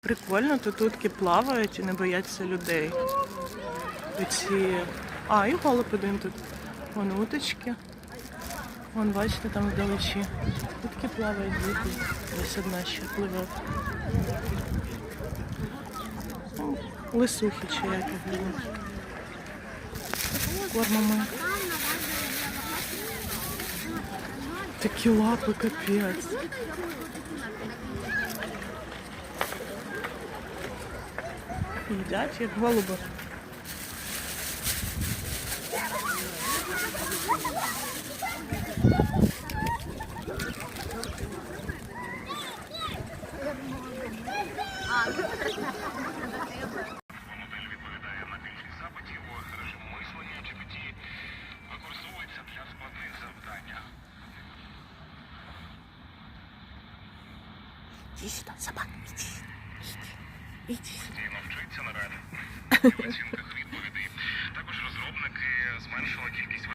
Прикольно, тут утки плавають і не бояться людей. Оці... А, і голуб один тут. Вон уточки. Вон, бачите, там вдалечі. Утки плавають, діти. Ось одна ще пливе. Лисухі чи як їх було. Кормимо. Такі лапи, капець. Їдять, як голуби. Иди сюда, собака, иди. Иди. Навчиться наразі. В оцінках